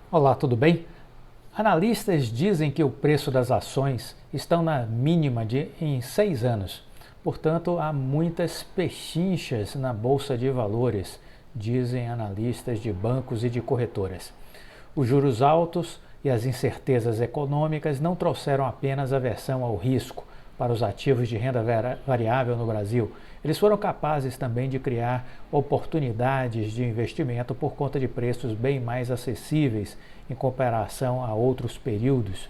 Olá, tudo bem? Analistas dizem que o preço das ações estão na mínima em 6 anos. Portanto, há muitas pechinchas na bolsa de valores, dizem analistas de bancos e de corretoras. Os juros altos e as incertezas econômicas não trouxeram apenas aversão ao risco para os ativos de renda variável no Brasil. Eles foram capazes também de criar oportunidades de investimento por conta de preços bem mais acessíveis em comparação a outros períodos.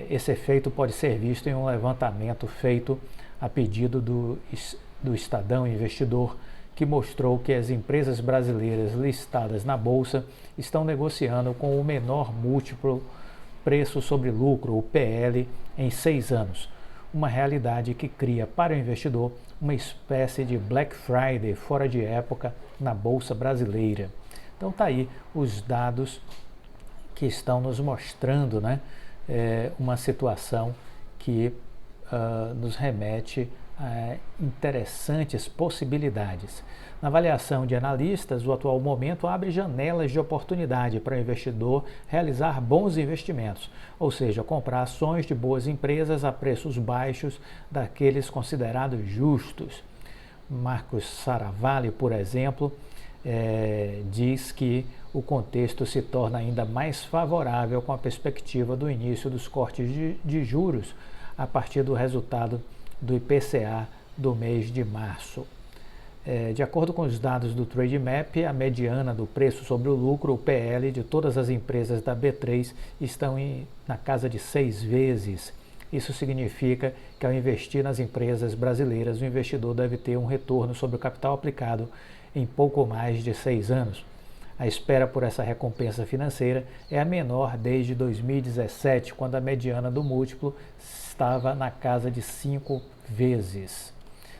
Esse efeito pode ser visto em um levantamento feito a pedido do Estadão Investidor, que mostrou que as empresas brasileiras listadas na Bolsa estão negociando com o menor múltiplo preço sobre lucro, o PL, em 6 anos. Uma realidade que cria para o investidor uma espécie de Black Friday fora de época na Bolsa brasileira. Então tá aí os dados que estão nos mostrando, né, uma situação que nos remete a interessantes possibilidades. Na avaliação de analistas, o atual momento abre janelas de oportunidade para o investidor realizar bons investimentos, ou seja, comprar ações de boas empresas a preços baixos daqueles considerados justos. Marcos Saravalli, por exemplo, diz que o contexto se torna ainda mais favorável com a perspectiva do início dos cortes de juros a partir do resultado do IPCA do mês de março. De acordo com os dados do Trademap, a mediana do preço sobre o lucro, o PL, de todas as empresas da B3 estão na casa de 6 vezes. Isso significa que ao investir nas empresas brasileiras, o investidor deve ter um retorno sobre o capital aplicado em pouco mais de 6 anos. A espera por essa recompensa financeira é a menor desde 2017, quando a mediana do múltiplo estava na casa de 5 vezes.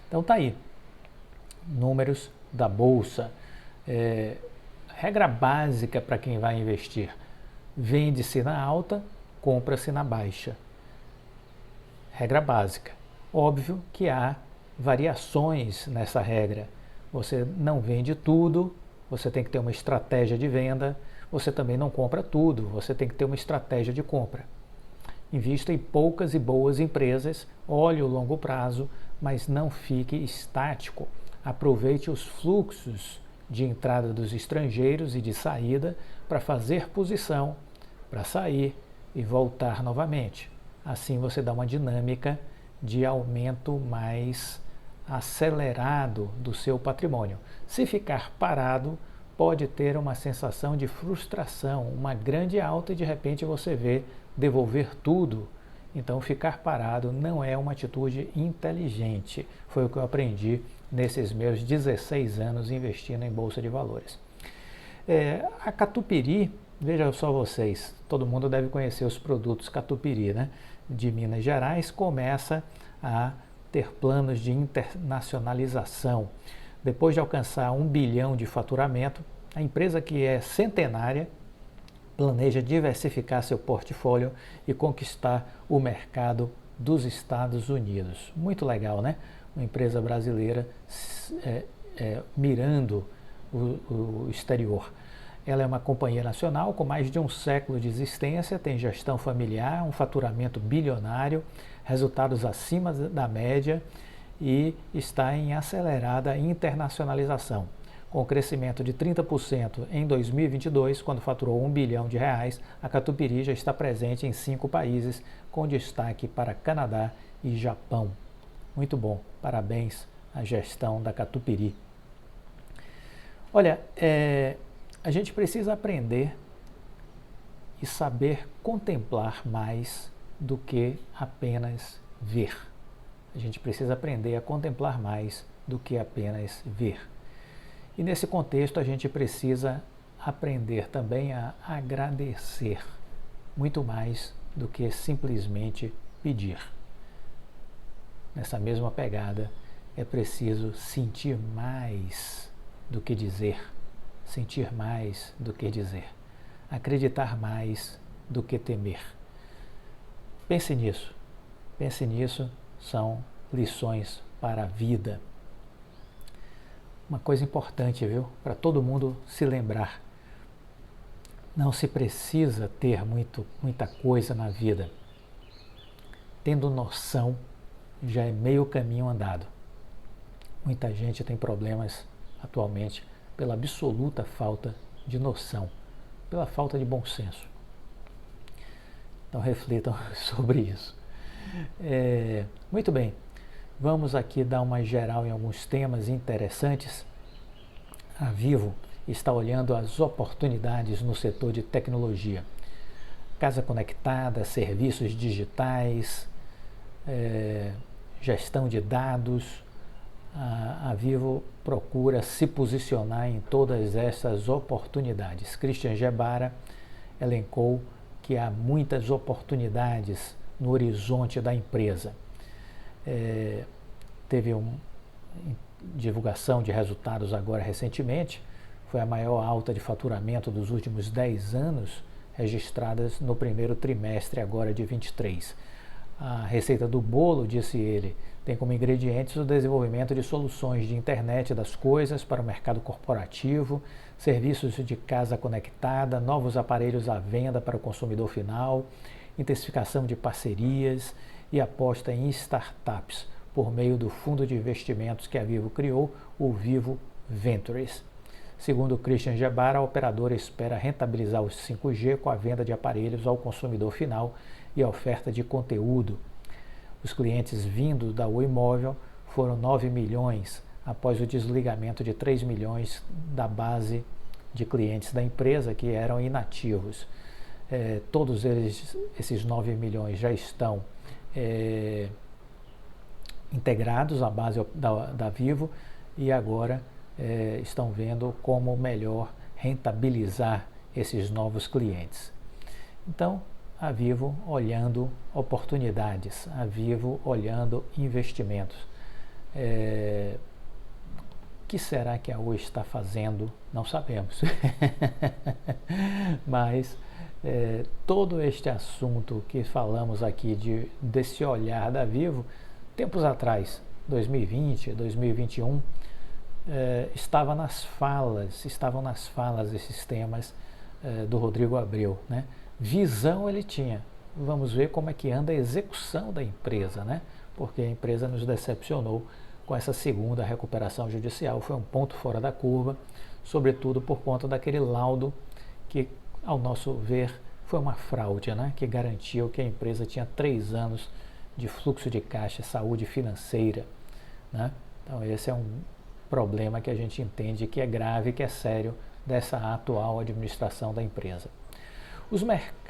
Então tá aí, números da Bolsa. Regra básica para quem vai investir: vende-se na alta, compra-se na baixa. Regra básica. Óbvio que há variações nessa regra. Você não vende tudo, você tem que ter uma estratégia de venda. Você também não compra tudo, você tem que ter uma estratégia de compra. Invista em poucas e boas empresas, olhe o longo prazo, mas não fique estático. Aproveite os fluxos de entrada dos estrangeiros e de saída para fazer posição, para sair e voltar novamente. Assim você dá uma dinâmica de aumento mais acelerado do seu patrimônio. Se ficar parado, pode ter uma sensação de frustração, uma grande alta e de repente você vê devolver tudo. Então ficar parado não é uma atitude inteligente. Foi o que eu aprendi nesses meus 16 anos investindo em Bolsa de Valores. A Catupiry, veja só vocês, todo mundo deve conhecer os produtos Catupiry, né? De Minas Gerais, começa a ter planos de internacionalização. Depois de alcançar 1 bilhão de faturamento, a empresa, que é centenária, planeja diversificar seu portfólio e conquistar o mercado dos Estados Unidos. Muito legal, né? Uma empresa brasileira mirando o exterior. Ela é uma companhia nacional com mais de um século de existência, tem gestão familiar, um faturamento bilionário, resultados acima da média e está em acelerada internacionalização. Com crescimento de 30% em 2022, quando faturou 1 bilhão de reais, a Catupiry já está presente em 5 países, com destaque para Canadá e Japão. Muito bom, parabéns à gestão da Catupiry. Olha, a gente precisa aprender e saber contemplar mais do que apenas ver. A gente precisa aprender a contemplar mais do que apenas ver. E nesse contexto a gente precisa aprender também a agradecer, muito mais do que simplesmente pedir. Nessa mesma pegada, é preciso sentir mais do que dizer, sentir mais do que dizer, acreditar mais do que temer. Pense nisso, são lições para a vida. Uma coisa importante, viu, para todo mundo se lembrar: Não se precisa ter muita coisa na vida. Tendo noção, já é meio caminho andado. Muita gente tem problemas atualmente pela absoluta falta de noção, pela falta de bom senso. Então reflitam sobre isso. Muito bem, vamos aqui dar uma geral em alguns temas interessantes. A Vivo está olhando as oportunidades no setor de tecnologia. Casa conectada, serviços digitais, gestão de dados. A Vivo procura se posicionar em todas essas oportunidades. Christian Gebara elencou que há muitas oportunidades no horizonte da empresa. Teve uma divulgação de resultados agora recentemente, foi a maior alta de faturamento dos últimos 10 anos, registradas no primeiro trimestre agora de 23. A receita do bolo, disse ele, tem como ingredientes o desenvolvimento de soluções de internet das coisas para o mercado corporativo, serviços de casa conectada, novos aparelhos à venda para o consumidor final, intensificação de parcerias e aposta em startups por meio do fundo de investimentos que a Vivo criou, o Vivo Ventures. Segundo Christian Gebara, a operadora espera rentabilizar os 5G com a venda de aparelhos ao consumidor final e a oferta de conteúdo. Os clientes vindos da Oi Móvel foram 9 milhões após o desligamento de 3 milhões da base de clientes da empresa que eram inativos. Todos esses 9 milhões já estão integrados à base da Vivo e agora estão vendo como melhor rentabilizar esses novos clientes. Então, a Vivo olhando oportunidades, a Vivo olhando investimentos. O que será que a Oi está fazendo? Não sabemos. Mas todo este assunto que falamos aqui desse olhar da Vivo, tempos atrás, 2020, 2021, estavam nas falas esses temas do Rodrigo Abreu, né? Visão ele tinha. Vamos ver como é que anda a execução da empresa, né? Porque a empresa nos decepcionou com essa segunda recuperação judicial. Foi um ponto fora da curva, sobretudo por conta daquele laudo que, ao nosso ver, foi uma fraude, né? Que garantiu que a empresa tinha 3 anos de fluxo de caixa, saúde financeira, né? Então esse é um problema que a gente entende que é grave, que é sério dessa atual administração da empresa.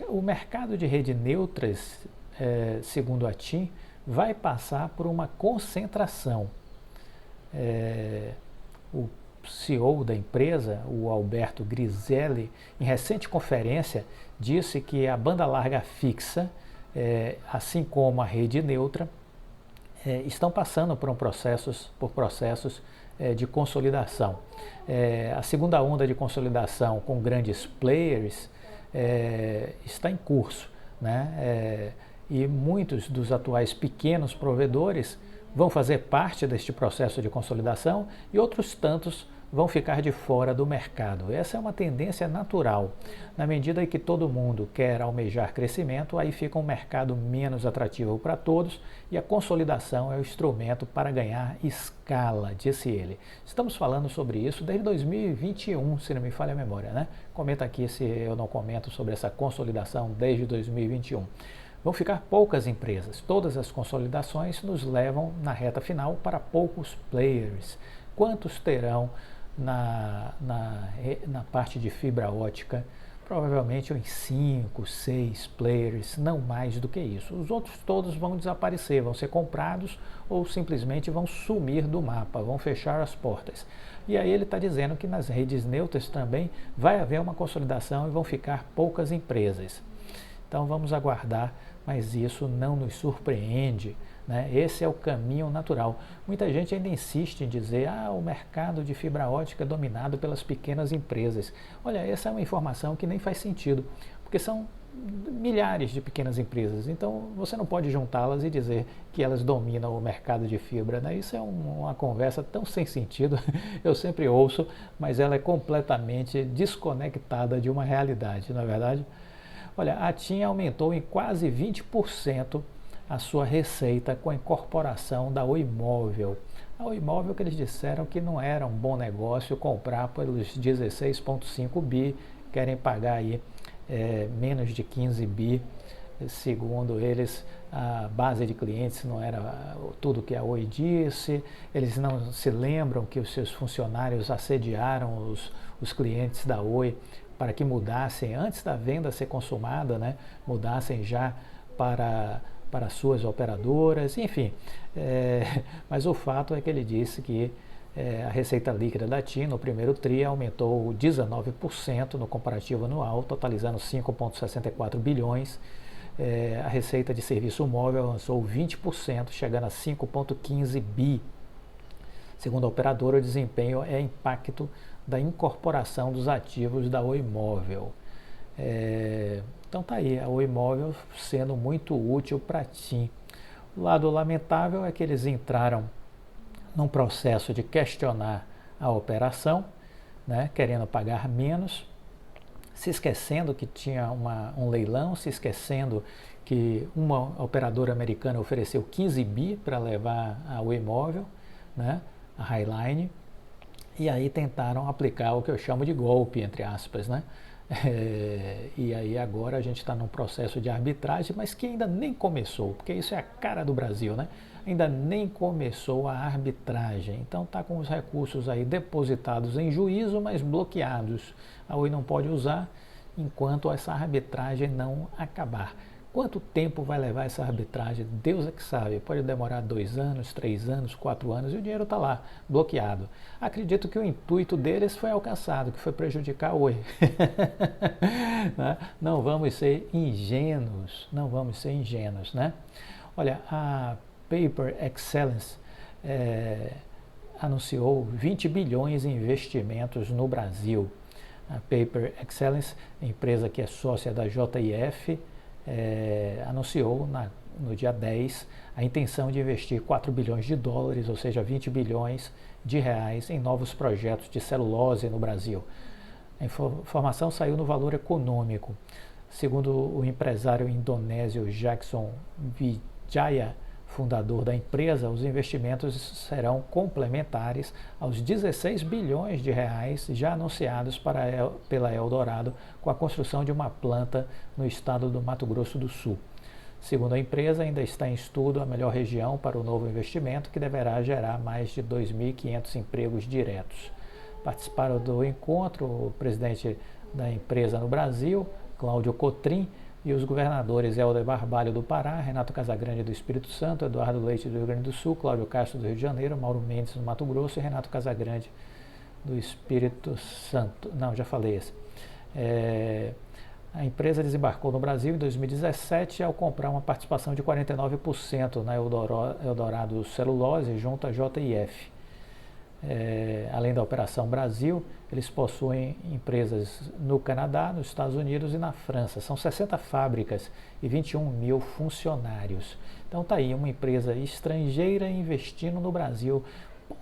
O mercado de rede neutras, segundo a TIM, vai passar por uma concentração. O CEO da empresa, o Alberto Griselli, em recente conferência, disse que a banda larga fixa, assim como a rede neutra, estão passando por processos de consolidação. A segunda onda de consolidação com grandes players está em curso, né? E muitos dos atuais pequenos provedores vão fazer parte deste processo de consolidação e outros tantos vão ficar de fora do mercado. Essa é uma tendência natural. Na medida em que todo mundo quer almejar crescimento, aí fica um mercado menos atrativo para todos e a consolidação é o instrumento para ganhar escala, disse ele. Estamos falando sobre isso desde 2021, se não me falha a memória, né? Comenta aqui se eu não comento sobre essa consolidação desde 2021. Vão ficar poucas empresas. Todas as consolidações nos levam na reta final para poucos players. Quantos terão na parte de fibra ótica? Provavelmente uns 5, 6 players, não mais do que isso. Os outros todos vão desaparecer, vão ser comprados ou simplesmente vão sumir do mapa, vão fechar as portas. E aí ele está dizendo que nas redes neutras também vai haver uma consolidação e vão ficar poucas empresas. Então vamos aguardar, mas isso não nos surpreende, né? Esse é o caminho natural. Muita gente ainda insiste em dizer o mercado de fibra ótica é dominado pelas pequenas empresas. Olha, essa é uma informação que nem faz sentido, porque são milhares de pequenas empresas. Então, você não pode juntá-las e dizer que elas dominam o mercado de fibra, né? Isso é uma conversa tão sem sentido, eu sempre ouço, mas ela é completamente desconectada de uma realidade, não é verdade? Olha, a TIM aumentou em quase 20% a sua receita com a incorporação da Oi Móvel. A Oi Móvel que eles disseram que não era um bom negócio comprar pelos 16,5 bi, querem pagar aí menos de 15 bi, segundo eles a base de clientes não era tudo que a Oi disse, eles não se lembram que os seus funcionários assediaram os clientes da Oi para que mudassem, antes da venda ser consumada, né, mudassem já para suas operadoras, enfim. Mas o fato é que ele disse que a receita líquida da TIM no primeiro TRI aumentou 19% no comparativo anual, totalizando 5,64 bilhões. A receita de serviço móvel avançou 20%, chegando a 5,15 bi. Segundo a operadora, o desempenho é impacto da incorporação dos ativos da Oi Móvel. Então tá aí, a Oi Móvel sendo muito útil para a TIM. O lado lamentável é que eles entraram num processo de questionar a operação, né, querendo pagar menos, se esquecendo que tinha um leilão, se esquecendo que uma operadora americana ofereceu 15 bi para levar a Oi Móvel, né, a Highline, e aí tentaram aplicar o que eu chamo de golpe, entre aspas, né? E aí agora a gente está num processo de arbitragem, mas que ainda nem começou, porque isso é a cara do Brasil, né? Ainda nem começou a arbitragem, então está com os recursos aí depositados em juízo, mas bloqueados. A Oi não pode usar enquanto essa arbitragem não acabar. Quanto tempo vai levar essa arbitragem? Deus é que sabe. Pode demorar 2 anos, 3 anos, 4 anos e o dinheiro está lá, bloqueado. Acredito que o intuito deles foi alcançado, que foi prejudicar a Oi. Não vamos ser ingênuos, não vamos ser ingênuos, né? Olha, a Paper Excellence anunciou 20 bilhões em investimentos no Brasil. A Paper Excellence, empresa que é sócia da JIF, anunciou no dia 10 a intenção de investir 4 bilhões de dólares, ou seja, 20 bilhões de reais em novos projetos de celulose no Brasil. A informação saiu no Valor Econômico. Segundo o empresário indonésio Jackson Wijaya, fundador da empresa, os investimentos serão complementares aos 16 bilhões de reais já anunciados pela Eldorado com a construção de uma planta no estado do Mato Grosso do Sul. Segundo a empresa, ainda está em estudo a melhor região para o novo investimento, que deverá gerar mais de 2.500 empregos diretos. Participaram do encontro o presidente da empresa no Brasil, Cláudio Cotrim, e os governadores Helder Barbalho do Pará, Renato Casagrande do Espírito Santo, Eduardo Leite do Rio Grande do Sul, Cláudio Castro do Rio de Janeiro, Mauro Mendes do Mato Grosso e Renato Casagrande do Espírito Santo. Não, já falei esse. A empresa desembarcou no Brasil em 2017 ao comprar uma participação de 49% na Eldorado Celulose junto à JIF. Além da Operação Brasil, eles possuem empresas no Canadá, nos Estados Unidos e na França. São 60 fábricas e 21 mil funcionários. Então está aí uma empresa estrangeira investindo no Brasil.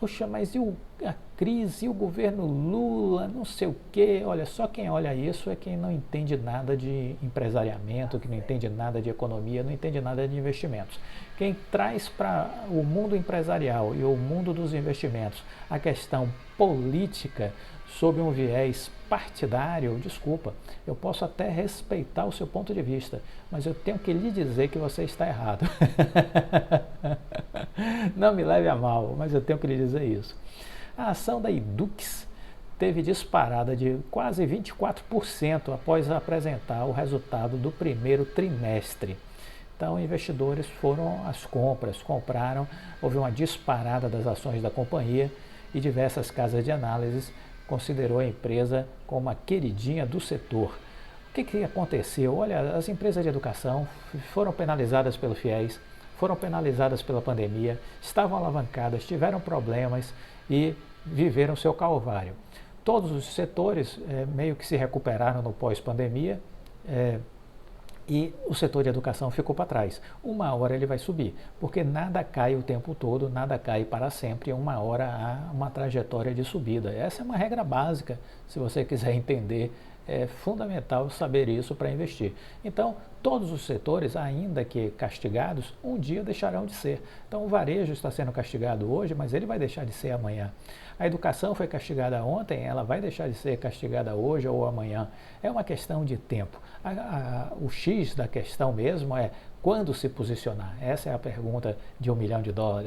Poxa, mas e a crise, e o governo Lula, não sei o quê. Olha, só quem olha isso é quem não entende nada de empresariamento, que não entende nada de economia, não entende nada de investimentos. Quem traz para o mundo empresarial e o mundo dos investimentos a questão política sob um viés partidário, desculpa, eu posso até respeitar o seu ponto de vista, mas eu tenho que lhe dizer que você está errado. Não me leve a mal, mas eu tenho que lhe dizer isso. A ação da Edux teve disparada de quase 24% após apresentar o resultado do primeiro trimestre. Então, investidores foram às compras, compraram, houve uma disparada das ações da companhia e diversas casas de análises considerou a empresa como a queridinha do setor. O que aconteceu? Olha, as empresas de educação foram penalizadas pelo FIES, foram penalizadas pela pandemia, estavam alavancadas, tiveram problemas e viveram seu calvário. Todos os setores meio que se recuperaram no pós-pandemia, e o setor de educação ficou para trás. Uma hora ele vai subir, porque nada cai o tempo todo, nada cai para sempre, uma hora há uma trajetória de subida. Essa é uma regra básica, se você quiser entender, é fundamental saber isso para investir. Então, todos os setores, ainda que castigados, um dia deixarão de ser. Então, o varejo está sendo castigado hoje, mas ele vai deixar de ser amanhã. A educação foi castigada ontem, ela vai deixar de ser castigada hoje ou amanhã. É uma questão de tempo. O X da questão mesmo é quando se posicionar. Essa é a pergunta de $1 milhão,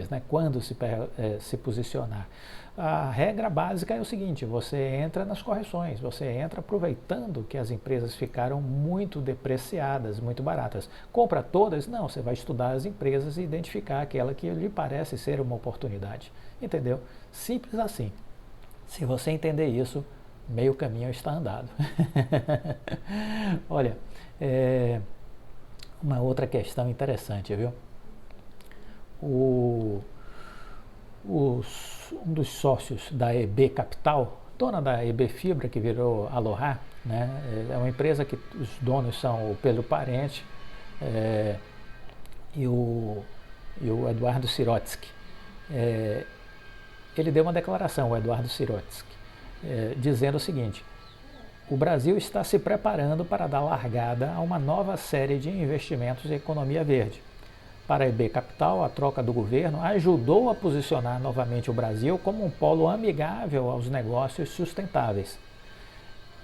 né? Quando se posicionar. A regra básica é o seguinte: você entra nas correções, você entra aproveitando que as empresas ficaram muito depreciadas, muito baratas. Compra todas? Não, você vai estudar as empresas e identificar aquela que lhe parece ser uma oportunidade. Entendeu? Simples assim. Se você entender isso, meio caminho está andado. Olha, uma outra questão interessante, viu? Um dos sócios da EB Capital, dona da EB Fibra, que virou Aloha, né? É uma empresa que os donos são o Pedro Parente e o Eduardo Sirotsky. Ele deu uma declaração, o Eduardo Sirotsky, dizendo o seguinte: o Brasil está se preparando para dar largada a uma nova série de investimentos em economia verde. Para a EB Capital, a troca do governo ajudou a posicionar novamente o Brasil como um polo amigável aos negócios sustentáveis.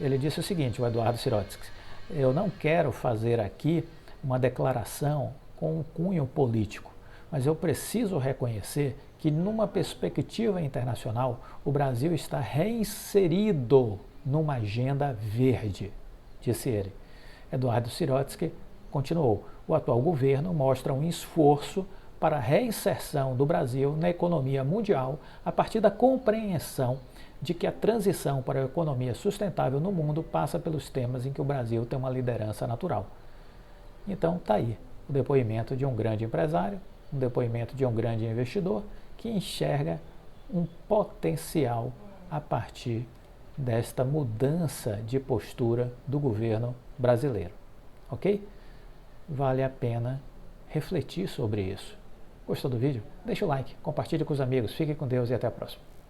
Ele disse o seguinte, o Eduardo Sirotsky: eu não quero fazer aqui uma declaração com um cunho político, mas eu preciso reconhecer que, numa perspectiva internacional, o Brasil está reinserido numa agenda verde, disse ele. Eduardo Sirotsky continuou: o atual governo mostra um esforço para a reinserção do Brasil na economia mundial a partir da compreensão de que a transição para a economia sustentável no mundo passa pelos temas em que o Brasil tem uma liderança natural. Então, está aí o depoimento de um grande empresário, um depoimento de um grande investidor que enxerga um potencial a partir desta mudança de postura do governo brasileiro. Ok? Vale a pena refletir sobre isso. Gostou do vídeo? Deixa o like, compartilhe com os amigos, fique com Deus e até a próxima.